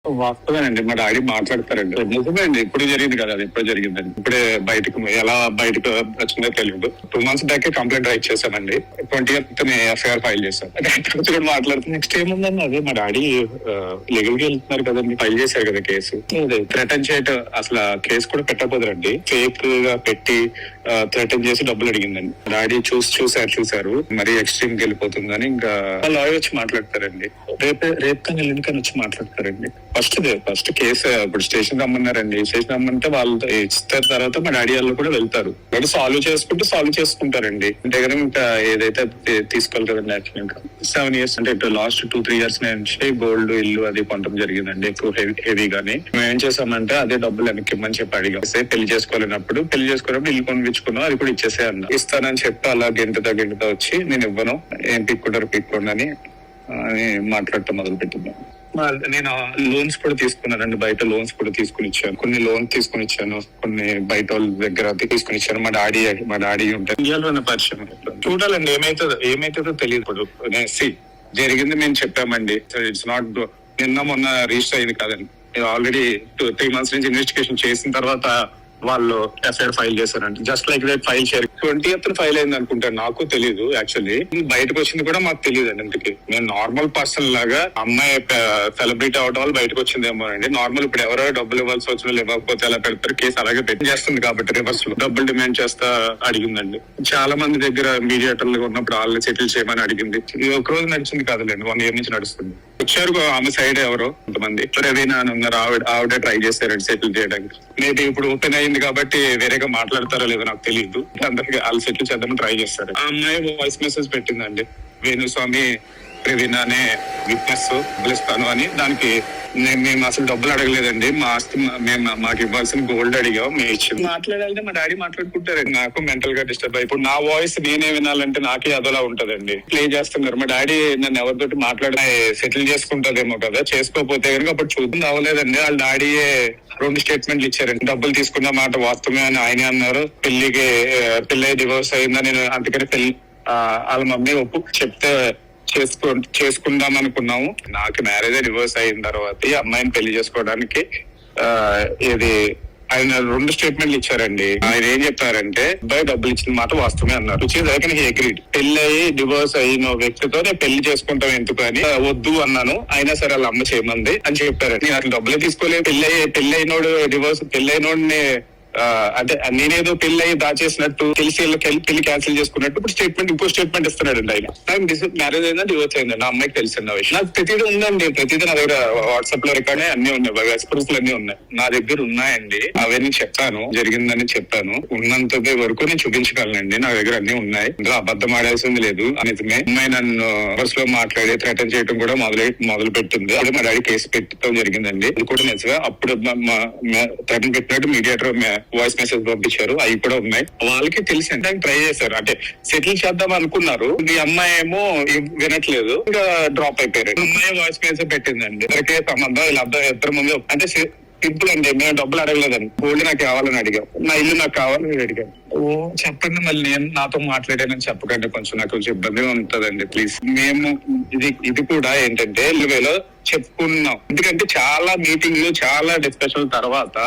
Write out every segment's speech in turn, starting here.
వాస్తవేనండి. మా డాడీ మాట్లాడతారండి. నిజమే అండి. ఇప్పుడు జరిగింది కదా, అది ఎప్పుడు జరిగిందండి. ఇప్పుడే బయటకు వచ్చిందో తెలియదు. 2 months బ్యాకే కంప్లైంట్ రైట్ చేశానండి. 20th ఎఫ్ఐఆర్ ఫైల్ చేశాను. కూడా మాట్లాడుతుంది. నెక్స్ట్ ఏముందండి, అదే మా డాడీ లీగల్ గా వెళ్తున్నారు కదండి, ఫైల్ చేశారు కదా కేసు. థ్రెటన్ చేయటం, అసలు కేసు కూడా పెట్టకపోదురండి. ఫేక్ గా పెట్టి థ్రెటన్ చేసి డబ్బులు అడిగిందండి. డాడీ చూసారు మరీ ఎక్స్ట్రీమ్ కి వెళ్ళిపోతుందని ఇంకా లాయర్ వచ్చి మాట్లాడతారండి. రేపు కానీ ఎల్లుండి కానీ వచ్చి మాట్లాడతారండి. ఫస్ట్ కేసు ఇప్పుడు స్టేషన్ రమ్మన్నారండి. స్టేషన్ రమ్మంటే వాళ్ళు ఇచ్చిన తర్వాత మా డాడీ వాళ్ళు కూడా వెళ్తారు. వాళ్ళు సాల్వ్ చేసుకుంటారండి. అంటే కనుక ఇంకా ఏదైతే తీసుకోవాలి కదండి. యాక్చువల్ ఇంకా 7 years అంటే లాస్ట్ 2-3 years నుంచి గోల్డ్ ఇల్లు అది కొనడం జరిగిందండి. ఎక్కువ హెవీగానే మేము ఏం చేసామంటే అదే డబ్బులు వెనక్కి ఇమ్మని చెప్పి అడిగాం. పెళ్లి చేసుకోలేనప్పుడు ఇల్లు కొనిపించుకున్నాం, అది కూడా ఇచ్చేసే అన్న. ఇస్తానని చెప్పి అలా గెంటుతా వచ్చి నేను ఇవ్వను, ఏం పిక్కుంటారు అని మాట్లాడటం మొదలు పెట్టింది. నేను లోన్స్ కూడా తీసుకున్నానండి. బయట లోన్స్ కూడా తీసుకుని ఇచ్చాను. కొన్ని లోన్ తీసుకుని ఇచ్చాను, కొన్ని బయట వాళ్ళ దగ్గర తీసుకుని ఇచ్చాను. మా డాడీ ఉంటే ఇండియాలోనే పరిచయం. చూడాలండి ఏమైతుందో తెలియదు. ఇప్పుడు జరిగింది మేము చెప్పామండి. ఇట్స్ నాట్ నిన్న మొన్న రిజిస్టర్ అయింది కాదండి. ఆల్రెడీ 2-3 months నుంచి ఇన్వెస్టిగేషన్ చేసిన తర్వాత వాళ్ళు ఎఫ్ఐఆర్ ఫైల్ చేశారండి. జస్ట్ లైక్ దట్ ఫైల్ చేయాలి. 20th ఫైల్ అయింది అనుకుంటాను, నాకు తెలియదు. యాక్చువల్లీ బయటకు వచ్చింది కూడా మాకు తెలియదు అండి. ఇంటికి నేను నార్మల్ పర్సన్ లాగా అమ్మాయి సెలబ్రిటీ అవడం వల్ల బయటకు వచ్చిందేమో అండి. నార్మల్ ఇప్పుడు ఎవరో డబ్బులు ఇవ్వాల్సి వచ్చిన ఇవ్వకపోతే ఎలా పెడతారు, కేసు అలాగే పెట్టి చేస్తుంది కాబట్టి రివర్స్ లో డబ్బులు డిమాండ్ చేస్తా అడిగిందండి. చాలా మంది దగ్గర మీడియేటర్లు ఉన్నప్పుడు వాళ్ళని సెటిల్ చేయమని అడిగింది. ఇది ఒక రోజు నడిచింది కాదులేండి, 1 year నుంచి నడుస్తుంది. వచ్చారు ఆమె సైడ్ ఎవరో కొంతమంది రవీనా అని ఉన్నారు, ఆవిడే ట్రై చేశారండి సెటిల్ చేయడానికి. మేబీ ఇప్పుడు ఓపెన్ అయింది కాబట్టి వేరేగా మాట్లాడతారో లేదో నాకు తెలియదు. అందరికి వాళ్ళు సెటిల్ చేద్దామని ట్రై చేస్తారు. ఆ అమ్మాయి వాయిస్ మెసేజ్ పెట్టిందండి, వేణుస్వామి ప్రవీణ్ అనే విట్నెస్ పిలుస్తాను అని. దానికి మేము అసలు డబ్బులు అడగలేదండి, మా ఆస్తి మాకు ఇవ్వాల్సిన గోల్డ్ అడిగాం, మేము ఇచ్చింది. మాట్లాడాలంటే మా డాడీ మాట్లాడుకుంటారండి. నాకు మెంటల్ గా డిస్టర్బ్ అయ్యి ఇప్పుడు నా వాయిస్ నేనే వినాలంటే నాకే అదోలా ఉంటదండి. ప్లే చేస్తున్నారు. మా డాడీ నన్ను ఎవరితోటి మాట్లాడినా సెటిల్ చేసుకుంటారేమో కదా, చేసుకోకపోతే కనుక అప్పుడు చూద్దాం అవ్వలేదండి. వాళ్ళ డాడీయే 2 statements ఇచ్చారండి. డబ్బులు తీసుకున్న మాట వాస్తవమే అని ఆయనే అన్నారు. పెళ్లి డివోర్స్ అయిందని, అందుకని వాళ్ళ మమ్మీ చెప్తే చేసుకుందాం అనుకున్నాము. నాకు మ్యారేజ్ డివోర్స్ అయిన తర్వాత ఈ అమ్మాయిని పెళ్లి చేసుకోవడానికి ఆయన 2 statements ఇచ్చారండి. ఆయన ఏం చెప్పారంటే అబ్బాయి డబ్బులు ఇచ్చిన మాట వాస్తవమే అన్నారు. అగ్రీడ్. పెళ్లి అయ్యి డివోర్స్ అయిన వ్యక్తితో నేను పెళ్లి చేసుకుంటాం ఎందుకు అని వద్దు అన్నాను. అయినా సరే వాళ్ళ అమ్మ చేయమంది అని చెప్పారండి. నేను అసలు డబ్బులే తీసుకోలేదు. పెళ్లి అయినోడు పెళ్లి అయినోడిని అంటే నేనేదో పెళ్లి అయ్యి దాచేసినట్టు తెలిసి పెళ్లి క్యాన్సిల్ చేసుకున్నట్టు ఇప్పుడు ఇంకో స్టేట్మెంట్ ఇస్తున్నాడు అండి. ఆయన మ్యారేజ్ అయిందా డివోర్స్ అయిందా నా అమ్మాయికి తెలిసిన విషయం. నాకు ప్రతిదీ ఉందండి. ప్రతిదీ నా దగ్గర వాట్సాప్ లో రికార్డే అన్ని ఉన్నాయి, ప్రూఫ్లు అన్ని ఉన్నాయి నా దగ్గర ఉన్నాయండి. అవన్నీ చెప్పాను, జరిగిందని చెప్పాను. ఉన్నంత వరకు నేను చూపించగలనండి. నా దగ్గర అన్ని ఉన్నాయి. ఇందులో అబద్ధం ఆడాల్సింది లేదు. నిజమే అమ్మాయి నన్ను బస్ లో మాట్లాడి థ్రెటన్ చేయడం కూడా మొదలు పెట్టింది. అప్పుడు మా డాడీ కేసు పెట్టడం జరిగిందండి. అది కూడా నిజమే. అప్పుడు థ్రెటన్ పెట్టినట్టు మీడియేటర్ వాయిస్ మెసేజ్ పంపించారు, అవి కూడా ఉన్నాయి. వాళ్ళకి తెలిసి ట్రై చేశారు, అంటే సెటిల్ చేద్దాం అనుకున్నారు. ఈ అమ్మాయి ఏమో వినట్లేదు, ఇంకా డ్రాప్ అయిపోయారు. అమ్మాయి వాయిస్ మెసేజ్ పెట్టిందండి. ఇద్దరికే సంబంధం ఇలా ఇద్దరు ముందు అంటే సింపుల్ అండి. మేము డబ్బులు అడగలేదండి, గోల్డ్ నాకు కావాలని అడిగాం, నా ఇల్లు నాకు కావాలని అడిగాం. చెప్పండి, మళ్ళీ నేను నాతో మాట్లాడానని చెప్పకండి, నాకు కొంచెం ఇబ్బందిగా ఉంటదండి ప్లీజ్. మేము ఇది కూడా ఏంటంటే వేలో చెప్పుకున్నాం. ఎందుకంటే చాలా మీటింగ్లు చాలా డిస్కషన్ తర్వాత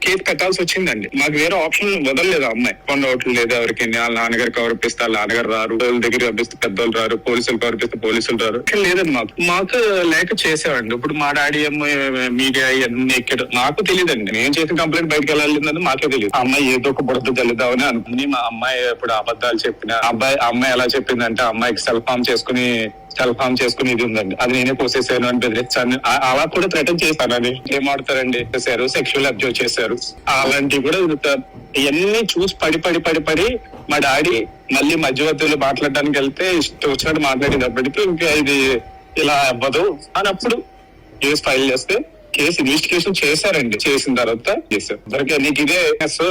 కేసు కట్టాల్సి వచ్చిందండి. మాకు వేరే ఆప్షన్ వదలలేదు. అమ్మాయి కొండవట్లు లేదు ఎవరికి. వాళ్ళ నాన్నగారు కవరిపిస్తే వాళ్ళ నాన్నగారు రారు, వాళ్ళ దగ్గర పంపిస్తే పెద్దోళ్ళు రారు, పోలీసులు కవరిపిస్తే పోలీసులు రారు. లేదండి, మాకు లేక చేసామండి. ఇప్పుడు మా డాడీ ఏమో మీడియా ఇవన్నీ ఎక్కడ నాకు తెలియదండి. నేను చేసిన కంప్లైంట్ బయటకు వెళ్ళాలి మాకే తెలియదు. అమ్మాయి ఏదో ఒక బుడత జల్లుదామని అనుకుని మా అమ్మాయి ఇప్పుడు అబద్ధాలు చెప్పిన అమ్మాయి ఎలా చెప్పిందంటే అమ్మాయికి సెల్ఫ్ హార్మ్ చేసుకుని ఇది ఉందండి, అది నేనే పోసేసాను అని బెదిరించాను. అలా కూడా థ్రెటన్ చేశానని ఏమాడతారండి, సెక్షువల్ అబ్యూస్ చేశారు. అలాంటివి కూడా ఇవన్నీ చూసి పడి మా డాడీ మళ్ళీ మధ్యవర్తులు మాట్లాడడానికి వెళ్తే వచ్చినట్టు మాట్లాడేటప్పటికి ఇంకా ఇది ఇలా అవ్వదు అని అప్పుడు కేసు ఫైల్ చేస్తే కేసు ఇన్వెస్టిగేషన్ చేశారండి. చేసిన తర్వాత చేశారు. నీకు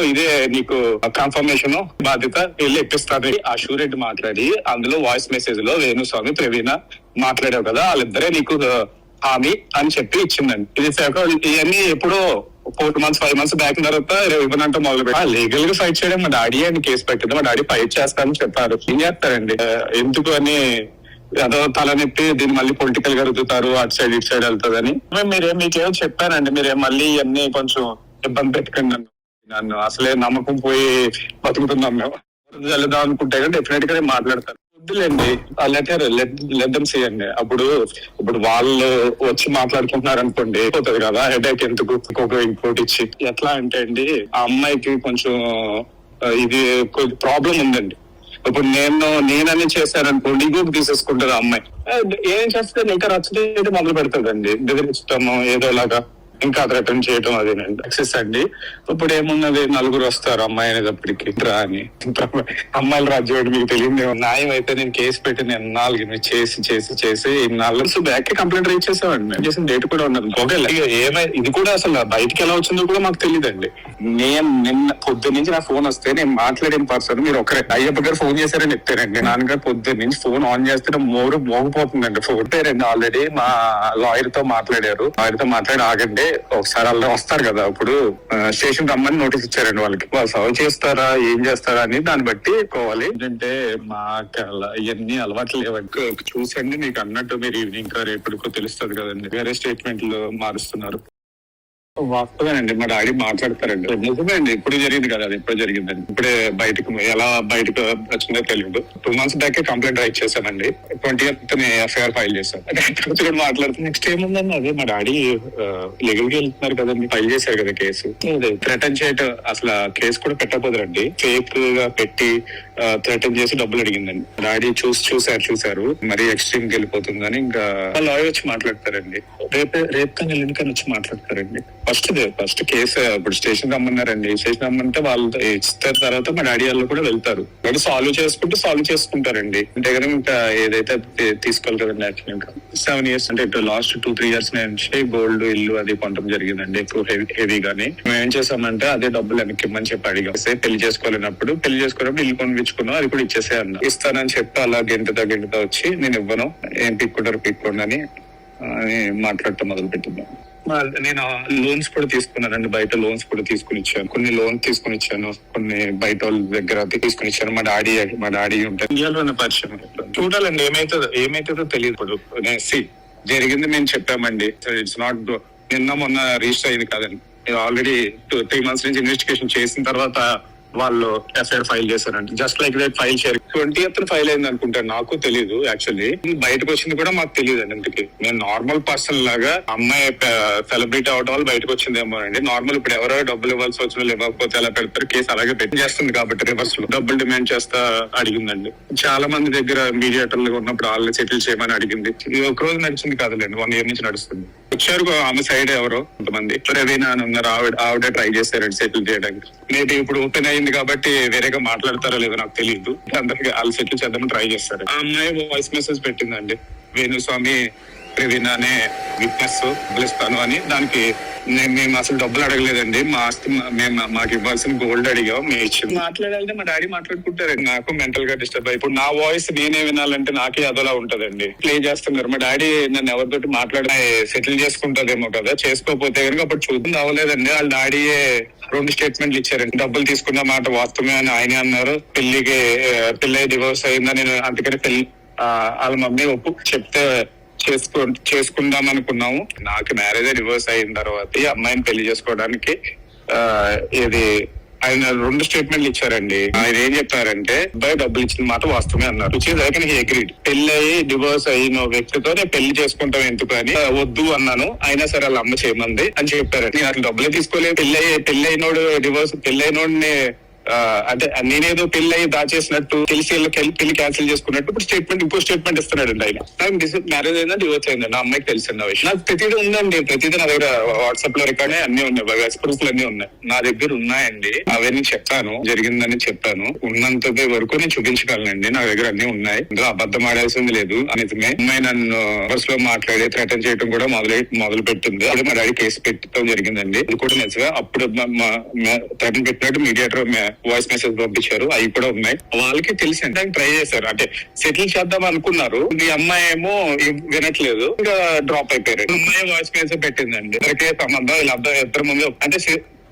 ఇదే నీకు కన్ఫర్మేషన్ బాధ్యత వెళ్ళి ఎక్కిస్తాను ఆ షూరెడ్డి మాట్లాడి అందులో వాయిస్ మెసేజ్ లో వేణుస్వామి ప్రవీణ మాట్లాడావు కదా, వాళ్ళిద్దరే నీకు హామీ అని చెప్పి ఇచ్చిందండి. ఇవన్నీ ఎప్పుడో 4 months 5 months బ్యాక్ తర్వాత ఇవ్వనంటే మొదలు పెట్టి లీగల్ గా ఫైట్ చేయడం మా డాడీ అని కేసు పెట్టింది. మా డాడీ ఫైట్ చేస్తానని చెప్పారు. ఏం చేస్తారండి, ఎందుకు అని ఏదో తలనొప్పి దీన్ని మళ్ళీ పొలిటికల్ గా రుద్దుతారు, అటు సైడ్ ఇటు సైడ్ వెళ్తుందని. మీకేమో చెప్పానండి, మీరేం మళ్ళీ ఇవన్నీ కొంచెం ఇబ్బంది పెట్టుకోండి నన్ను అసలే నమ్మకం పోయి బతుకుతున్నాం మేము. వెళ్దాం అనుకుంటే కానీ డెఫినెట్ గా మాట్లాడతారు. వద్దులేండి, లెటర్ లెద్దం చేయండి. ఇప్పుడు వాళ్ళు వచ్చి మాట్లాడుకుంటున్నారు అనుకోండి, పోతుంది కదా హెడేక్ ఎందుకు ఇంకోటి ఇచ్చి. ఎట్లా అంటే అండి, ఆ అమ్మాయికి కొంచెం ఇది ప్రాబ్లం ఉందండి. ఇప్పుడు నేనని చేశాననుకోండి, ఇంకొక తీసేసుకుంటారు ఆ అమ్మాయి. ఏం చేస్తే ఇంకా రచ్చ మొదలు పెడతాదండి, బెదిరించటము ఏదోలాగా, ఇంకా రిటర్న్ చేయడం అదేనండి సక్సెస్ అండి. ఇప్పుడు ఏమున్నది, నలుగురు వస్తారు అమ్మాయి అనేటప్పటికి రా అని. అమ్మాయిల రాజ్యం మీకు తెలియదు. న్యాయం అయితే నేను కేసు పెట్టి నేను 4 చేసి ఇన్నాళ్ళు బ్యాక్ కంప్లైంట్ రైజ్ చేసామండి. మేము చేసిన డేట్ కూడా ఉన్నది. ఒకవేళ ఇది కూడా అసలు బయటికి ఎలా వచ్చిందో కూడా మాకు తెలియదండి. నేను నిన్న పొద్దున్న నుంచి నా ఫోన్ వస్తే నేను మాట్లాడిన పర్సన్ మీరు ఒకరే. అయ్యప్ప గారు ఫోన్ చేశారని చెప్తారండి. నాన్నగారు పొద్దున్న నుంచి ఫోన్ ఆన్ చేస్తే మోగిపోతుందండి ఫోన్. పేరండి ఆల్రెడీ మా లాయర్ తో మాట్లాడారు. లాయర్ తో మాట్లాడి ఆగండి, ఒకసారి అలా వస్తారు కదా, ఇప్పుడు స్టేషన్ రమ్మని నోటీస్ ఇచ్చారండి వాళ్ళకి. వాళ్ళు సర్వ్ చేస్తారా ఏం చేస్తారా అని దాన్ని బట్టి పోవాలి. ఏంటంటే మాకు ఇవన్నీ అలవాట్లు లేవండి. చూసండి మీకు అన్నట్టు మీరు ఈవినింగ్ రేపటికో తెలుస్తుంది కదండి, వేరే స్టేట్మెంట్లు మారుస్తున్నారు. వాస్తవేనండి, మా డాడీ మాట్లాడతారండి. నిజమే అండి, ఇప్పుడు జరిగింది కదా, అది ఎప్పుడు జరిగిందండి. ఇప్పుడే ఎలా బయటకు వచ్చిందో తెలియదు. 2 months బ్యాక్ కంప్లైంట్ రైట్ చేశానండి. 20th ఎఫ్ఐఆర్ ఫైల్ చేశాను. మాట్లాడుతూ నెక్స్ట్ ఏముందండి, అదే మా డాడీ లీగల్ గా వెళ్తున్నారు కదండి, ఫైల్ చేశారు కదా కేసు. థ్రెటన్ చేయటం అసలు కేసు కూడా పెట్టకపోదురండి, ఫేక్ గా పెట్టి థ్రెటన్ చేసి డబ్బులు అడిగిందండి. డాడీ చూసారు మరీ ఎక్స్ట్రీమ్ కి వెళ్ళిపోతుందని ఇంకా లాయర్ వచ్చి మాట్లాడతారండి. రేపు కానీ ఎల్లుండి కానీ వచ్చి మాట్లాడతారండి. ఫస్ట్ కేసు ఇప్పుడు స్టేషన్ రమ్మన్నారండి. స్టేషన్ రమ్మంటే వాళ్ళు ఇస్తారు, తర్వాత మా డాడీ వాళ్ళు కూడా వెళ్తారు. వాళ్ళు సాల్వ్ చేసుకుంటారండి. అంటే కనుక ఇంకా ఏదైతే తీసుకోవాలి కదండి. యాక్చువల్ గా 7 years అంటే ఇప్పుడు లాస్ట్ 2-3 years నుంచి గోల్డ్ ఇల్లు అది కొనడం జరిగిందండి, ఎక్కువ హెవీగానే. మేము ఏం చేసామంటే అదే డబ్బులు వెనక్కి ఇమ్మని చెప్పి అడిగాం. పెళ్లి చేసుకోలేనప్పుడు ఇల్లు కొనిపించుకున్నాం, అది కూడా ఇచ్చేసే అన్నా. ఇస్తానని చెప్పి అలా గంటతో వచ్చి నేను ఇవ్వను, ఏం పిక్కోండి అని మాట్లాడటం మొదలు పెట్టిందాం. నేను లోన్స్ కూడా తీసుకున్నానండి, బయట లోన్స్ కూడా తీసుకుని ఇచ్చాను. కొన్ని లోన్ తీసుకుని ఇచ్చాను, కొన్ని బయట వాళ్ళ దగ్గర తీసుకుని ఇచ్చాను. మా డాడీ ఉంటారు ఇండియాలో పరిచయం. చూడాలండి ఏమైతుందో తెలియదు. ఇప్పుడు జరిగింది మేము చెప్పామండి. ఇట్స్ నాట్ నిన్న మొన్న రిజిస్టర్ అయింది కాదండి. ఆల్రెడీ 2-3 months నుంచి ఇన్వెస్టిగేషన్ చేసిన తర్వాత వాళ్ళు ఎఫ్ఐఆర్ ఫైల్ చేశారండి. జస్ట్ లైక్ దట్ ఫైల్ చేయరు. 20th ఫైల్ అయింది అనుకుంటాను, నాకు తెలియదు. యాక్చువల్లీ బయటకు వచ్చింది కూడా మాకు తెలియదు అండి. ఇంటికి నేను నార్మల్ పర్సన్ లాగా అమ్మాయి సెలబ్రిటీ అవడం వల్ల బయటకు వచ్చిందేమో అండి. నార్మల్ ఇప్పుడు ఎవరో డబ్బులు ఇవ్వాల్సి వచ్చిన ఇవ్వకపోతే ఎలా పెడతారు, కేసు అలాగే పెట్టి చేస్తుంది కాబట్టి రివర్స్ లో డబ్బులు డిమాండ్ చేస్తా అడిగిందండి. చాలా మంది దగ్గర మీడియేటర్లు ఉన్నప్పుడు వాళ్ళని సెటిల్ చేయమని అడిగింది. ఇది ఒక రోజు నడిచింది కాదులేండి, 1 year నుంచి నడుస్తుంది. వచ్చారు ఆమె సైడ్ ఎవరో కొంతమంది రవీనా అని ఉన్నారు, ఆవిడ ట్రై చేశారండి సెటిల్ చేయడానికి. మేబీ ఇప్పుడు ఓపెన్ అయింది కాబట్టి వేరేగా మాట్లాడతారో లేదో నాకు తెలియదు. అందరికి వాళ్ళు సెటిల్ చేద్దామని ట్రై చేస్తారు. ఆ అమ్మాయి వాయిస్ మెసేజ్ పెట్టిందండి, వేణుస్వామి రవీనా అనే విట్నెస్ పిలుస్తాను అని. దానికి మేము అసలు డబ్బులు అడగలేదండి, మా ఆస్తి మాకు ఇవ్వాల్సిన గోల్డ్ అడిగాం, మేము ఇచ్చింది. మాట్లాడాలంటే మా డాడీ మాట్లాడుకుంటారండి. నాకు మెంటల్ గా డిస్టర్బ్ అయి, ఇప్పుడు నా వాయిస్ నేనే వినాలంటే నాకే అదోలా ఉంటదండి. ప్లే చేస్తున్నారు. మా డాడీ నన్ను ఎవరితోటి మాట్లాడి సెటిల్ చేసుకుంటారేమో కదా, చేసుకోకపోతే కనుక అప్పుడు చూద్దాం. అవ్వలేదండి, వాళ్ళ డాడీయే 2 స్టేట్మెంట్లు ఇచ్చారండి. డబ్బులు తీసుకున్న మాట వాస్తవమే అని ఆయనే అన్నారు. పెళ్లి డివోర్స్ అయిందని నేను అందుకని వాళ్ళ మమ్మీ చెప్తే చేసుకుందాం అనుకున్నాము. నాకు మ్యారేజ్ డివోర్స్ అయిన తర్వాత ఈ అమ్మాయిని పెళ్లి చేసుకోవడానికి ఆయన 2 స్టేట్మెంట్లు ఇచ్చారండి. ఆయన ఏం చెప్పారంటే అబ్బాయి డబ్బులు ఇచ్చిన మాట వాస్తవమే అన్నారు. అగ్రీడ్. పెళ్లి అయ్యి డివోర్స్ అయిన వ్యక్తితో నేను పెళ్లి చేసుకుంటాం ఎందుకు అని వద్దు అన్నాను. అయినా సరే వాళ్ళ అమ్మ చేయమంది అని చెప్పారండి. నేను అసలు డబ్బులే తీసుకోలేదు. పెళ్లి అయినోడు డివోర్స్ పెళ్లి అయినోడిని అంటే నేనేదో పెళ్లి అయ్యి దాచేసినట్టు తెలిసి పెళ్లి క్యాన్సిల్ చేసుకున్నట్టు ఇప్పుడు ఇంకో స్టేట్మెంట్ ఇస్తున్నాడు అండి ఆయన. నాకు మ్యారేజ్ అయిందా డివోర్స్ అయిందా నా అమ్మాయికి తెలిసింది ఆ విషయం. నాకు ప్రతిదీ ఉందండి, ప్రతిదీ నా దగ్గర వాట్సాప్ లో రికార్డే అన్ని ఉన్నాయి, బాగా ప్రూఫ్లు అన్ని ఉన్నాయి నా దగ్గర ఉన్నాయండి. అవన్నీ చెప్పాను, జరిగిందని చెప్పాను. ఉన్నంత వరకు నేను చూపించగలనండి, నా దగ్గర అన్ని ఉన్నాయి. ఇంకా అబద్ధం ఆడాల్సింది లేదు. నిజమే అమ్మాయి నన్ను బస్ లో మాట్లాడి థ్రెటన్ చేయడం కూడా మొదలు పెట్టింది. అప్పుడు మా డాడీ కేసు పెట్టడం జరిగిందండి. అది కూడా నిజంగా అప్పుడు థ్రెటన్ పెట్టినట్టు మీడియేటర్ వాయిస్ మెసేజ్ పంపించారు, అవి కూడా ఉన్నాయి. వాళ్ళకి తెలిసి ట్రై చేశారు, అంటే సెటిల్ చేద్దాం అనుకున్నారు. ఈ అమ్మాయి ఏమో వినట్లేదు, ఇంకా డ్రాప్ అయిపోయారు. అమ్మాయి వాయిస్ మెసేజ్ పెట్టిందండి. ఇద్దరికే సంబంధం, వీళ్ళ ఇద్దరు ముందు అంటే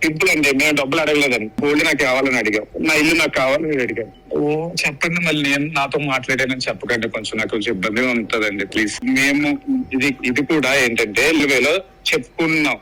సింపుల్ అండి, మేము డబ్బులు అడగలేదండి. గోల్డ్ నాకు కావాలని అడిగాం, నా ఇల్లు నాకు కావాలని అడిగాం. ఓ చెప్పండి, మళ్ళీ నేను నాతో మాట్లాడానని చెప్పకండి, కొంచెం నాకు కొంచెం ఇబ్బందిగా ఉంటదండి ప్లీజ్. మేము ఇది కూడా ఏంటంటే చెప్పుకున్నాం,